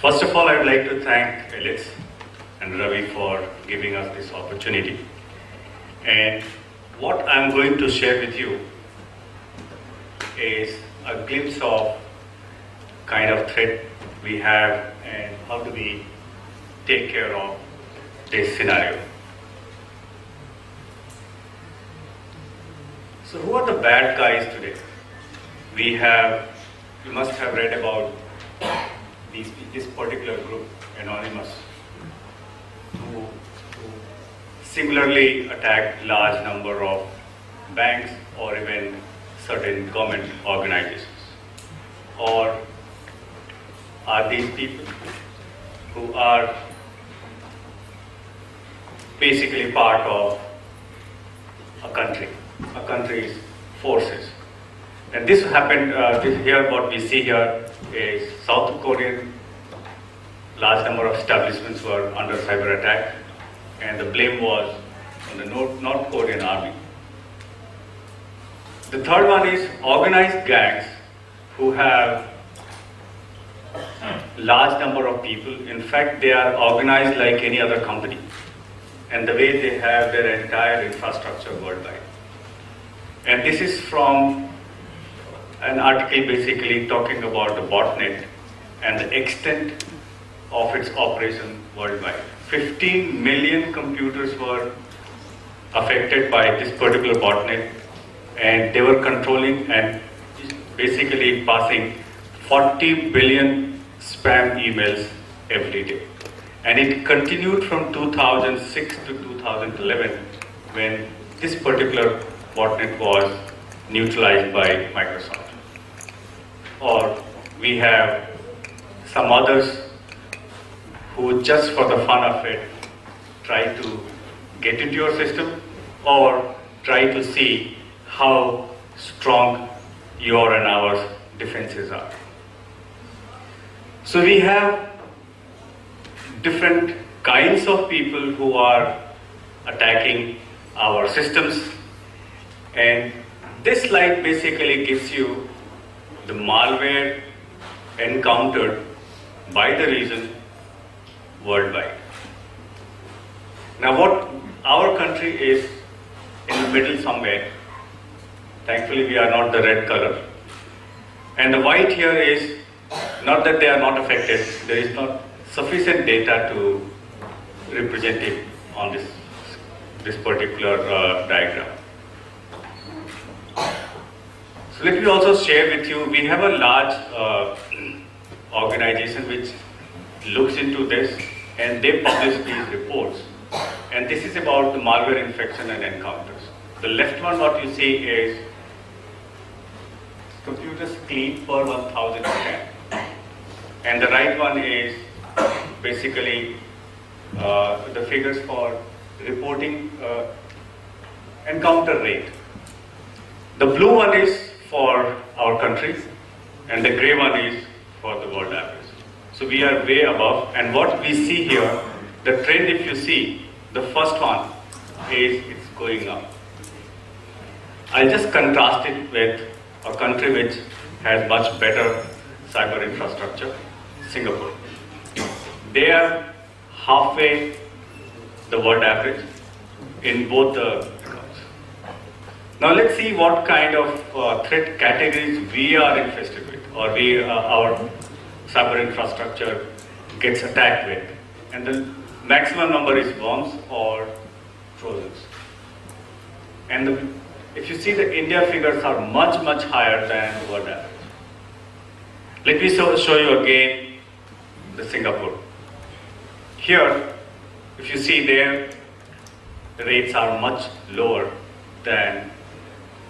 First of all, I would like to thank Alex and Ravi for giving us this opportunity. And what I'm going to share with you is a glimpse of kind of threat we have and how do we take care of this scenario. So who are the bad guys today? You must have read about this particular group, Anonymous, who similarly attacked large number of banks or even certain government organizations. Or are these people who are basically part of a country's forces? And this happened, what we see here is South Korean, large number of establishments were under cyber attack, and the blame was on the North Korean army. The third one is organized gangs who have large number of people. In fact, they are organized like any other company, and the way they have their entire infrastructure worldwide. And this is from an article basically talking about the botnet and the extent of its operation worldwide. 15 million computers were affected by this particular botnet, and they were controlling and basically passing 40 billion spam emails every day. And it continued from 2006 to 2011 when this particular botnet was neutralized by Microsoft. Or we have some others who just for the fun of it try to get into your system or try to see how strong your and our defenses are. So we have different kinds of people who are attacking our systems, and this slide basically gives you the malware encountered by the region worldwide. Now what our country is in the middle somewhere. Thankfully we are not the red color. And the white here is not that they are not affected, there is not sufficient data to represent it on this particular diagram. So let me also share with you, we have a large organization which looks into this, and they publish these reports. And this is about the malware infection and encounters. The left one, what you see is computers cleaned per 1,000 scans. And the right one is basically the figures for reporting encounter rate. The blue one is for our country, and the gray one is for the world average. So we are way above, and what we see here, the trend, if you see, the first one is it's going up. I'll just contrast it with a country which has much better cyber infrastructure, Singapore. They are halfway the world average in both the accounts. Now let's see what kind of threat categories we are infested with, or our cyber infrastructure gets attacked with. And the maximum number is bombs or trojans. And if you see, the India figures are much, much higher than the world average. Let me show you again the Singapore. Here, if you see there, the rates are much lower than,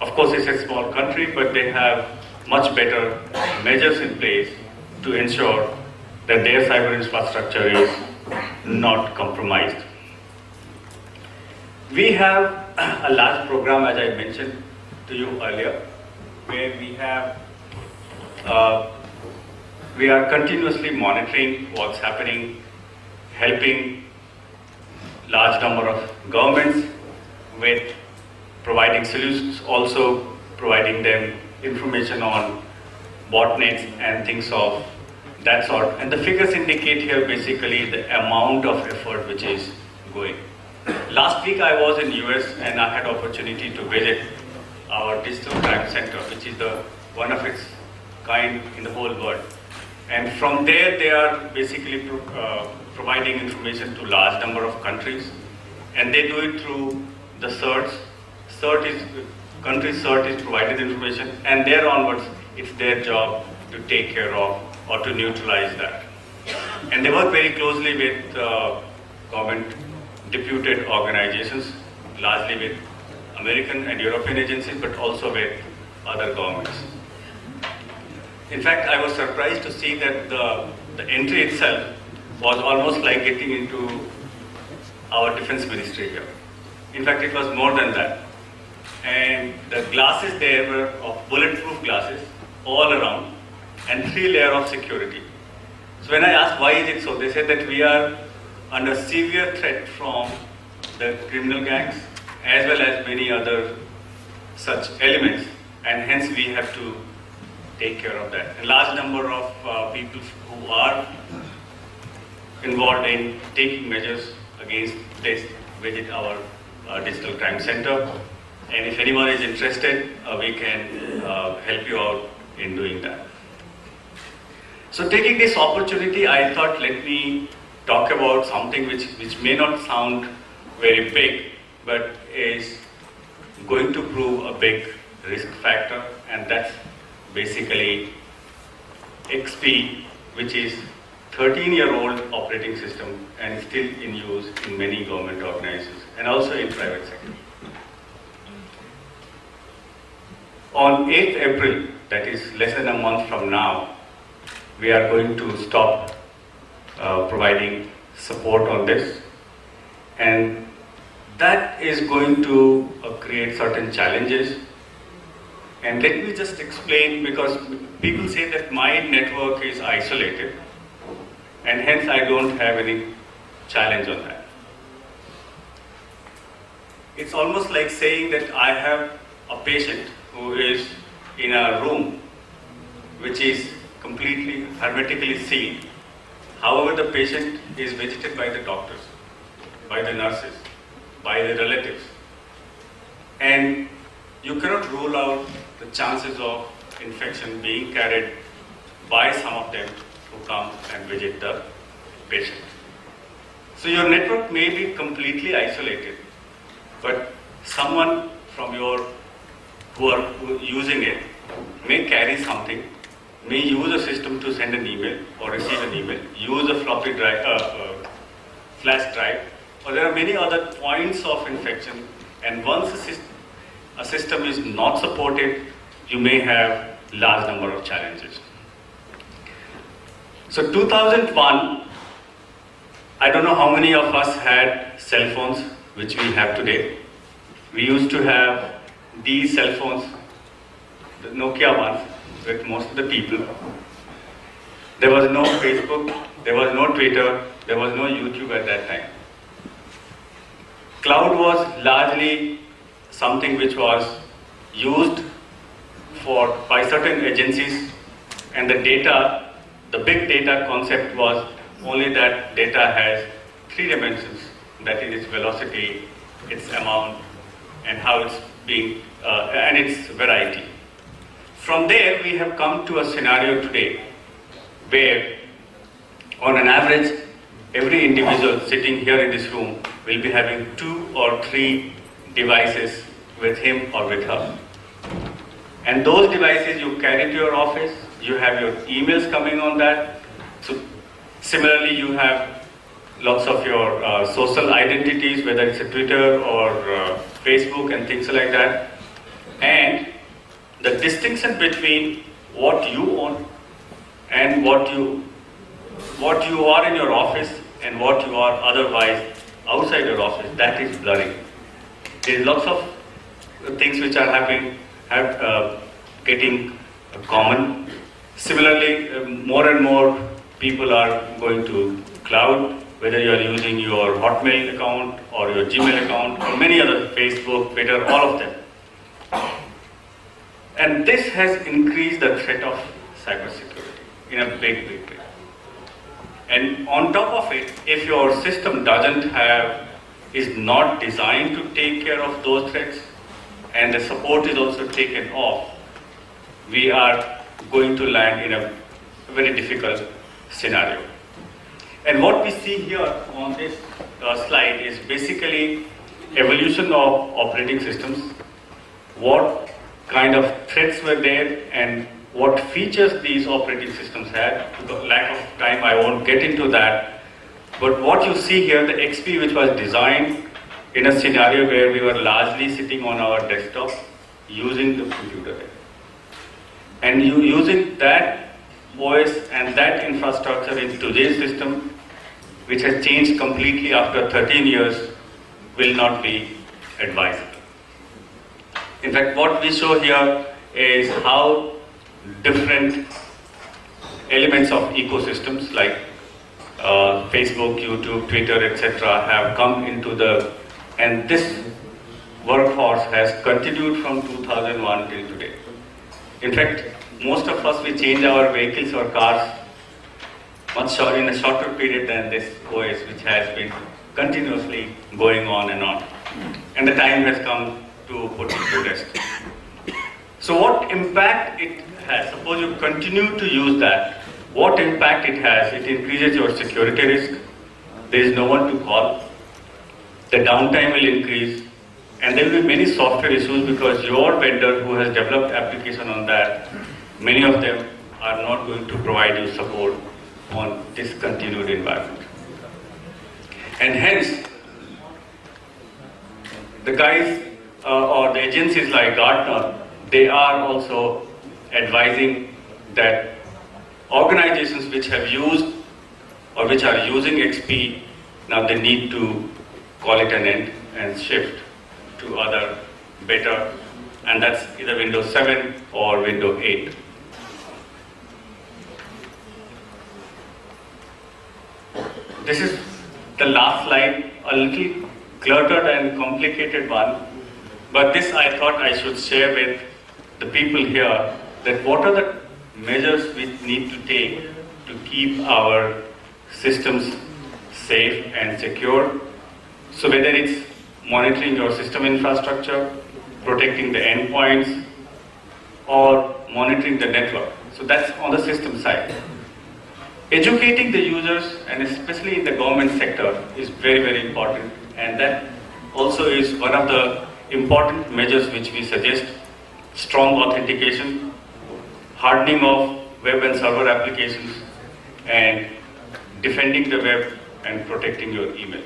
of course it's a small country, but they have much better measures in place to ensure that their cyber infrastructure is not compromised. We have a large program, as I mentioned to you earlier, where we are continuously monitoring what's happening, helping large number of governments with providing solutions, also providing them information on botnets and things of that sort. And the figures indicate here basically the amount of effort which is going. Last week I was in US and I had opportunity to visit our digital crime center, which is the one of its kind in the whole world. And from there they are basically providing information to large number of countries, and they do it through the CERT. Country CERT is provided information, and there onwards it's their job to take care of or to neutralize that. And they work very closely with government deputed organizations, largely with American and European agencies, but also with other governments. In fact, I was surprised to see that the entry itself was almost like getting into our defense ministry here. In fact, it was more than that. And the glasses there were of bulletproof glasses all around and 3 layers of security. So when I asked why is it so, they said that we are under severe threat from the criminal gangs as well as many other such elements, and hence we have to take care of that. A large number of people who are involved in taking measures against this visit our digital crime center. And if anyone is interested, we can help you out in doing that. So taking this opportunity, I thought let me talk about something which may not sound very big, but is going to prove a big risk factor, and that's basically XP, which is 13-year-old operating system and still in use in many government organizations and also in private sector. On 8th April, that is less than a month from now, we are going to stop providing support on this, and that is going to create certain challenges. And let me just explain, because people say that my network is isolated and hence I don't have any challenge on that. It's almost like saying that I have a patient who is in a room which is completely hermetically sealed. However, the patient is visited by the doctors, by the nurses, by the relatives, and you cannot rule out the chances of infection being carried by some of them who come and visit the patient. So your network may be completely isolated, but someone from your who are using it may carry something, may use a system to send an email or receive an email, use a floppy drive, flash drive, or there are many other points of infection, and once a system is not supported, you may have large number of challenges. So 2001, I don't know how many of us had cell phones which we have today. We used to have these cell phones, the Nokia ones, with most of the people. There was no Facebook, there was no Twitter, there was no YouTube at that time. Cloud was largely something which was used by certain agencies, and the data, the big data concept was only that data has 3 dimensions, that is its velocity, its amount, and how it's being, and its variety. From there, we have come to a scenario today where, on an average, every individual sitting here in this room will be having 2 or 3 devices with him or with her. And those devices you carry to your office, you have your emails coming on that. So similarly, you have lots of your social identities, whether it's a Twitter or Facebook and things like that. And the distinction between what you own and what you are in your office and what you are otherwise outside your office, that is blurring. There is lots of things which are getting common. Similarly, more and more people are going to cloud, whether you are using your Hotmail account or your Gmail account or many other, Facebook, Twitter, all of them. And this has increased the threat of cybersecurity. in a big way. And on top of it, if your system is not designed to take care of those threats, and the support is also taken off, we are going to land in a very difficult scenario. And what we see here on this slide is basically evolution of operating systems, what kind of threats were there, and what features these operating systems had. For lack of time, I won't get into that. But what you see here, the XP, which was designed in a scenario where we were largely sitting on our desktop using the computer there. And using that OS and that infrastructure in today's system, which has changed completely after 13 years, will not be advisable. In fact, what we show here is how different elements of ecosystems like Facebook, YouTube, Twitter, etc. have come into and this workhorse has continued from 2001 till today. In fact, most of us, we change our vehicles or cars in a shorter period than this OS, which has been continuously going on. And the time has come to put it to rest. So what impact it has? Suppose you continue to use that. What impact it has? It increases your security risk. There is no one to call. The downtime will increase. And there will be many software issues because your vendor who has developed application on that, many of them are not going to provide you support on discontinued environment. And hence, the guys or the agencies like Gartner, they are also advising that organizations which have used or which are using XP, now they need to call it an end and shift to other better, and that's either Windows 7 or Windows 8. This is the last slide, a little cluttered and complicated one, but this I thought I should share with the people here, that what are the measures we need to take to keep our systems safe and secure. So whether it's monitoring your system infrastructure, protecting the endpoints, or monitoring the network. So that's on the system side. Educating the users, and especially in the government sector, is very, very important. And that also is one of the important measures which we suggest. Strong authentication, hardening of web and server applications, and defending the web and protecting your email.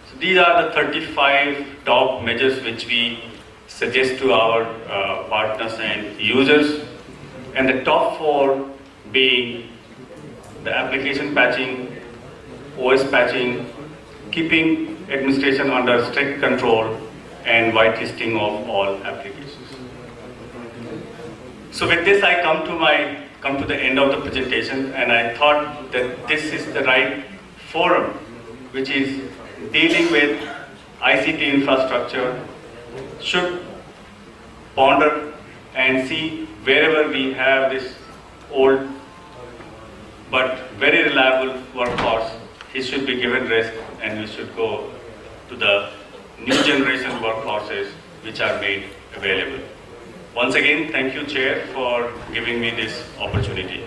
So these are the 35 top measures which we suggest to our partners and users. And the top 4 being the application patching, OS patching, keeping administration under strict control, and whitelisting of all applications. So with this, I come to the end of the presentation, and I thought that this is the right forum, which is dealing with ICT infrastructure, should ponder and see wherever we have this old but very reliable workforce, he should be given rest, and we should go to the new generation workforces which are made available. Once again, thank you, Chair, for giving me this opportunity.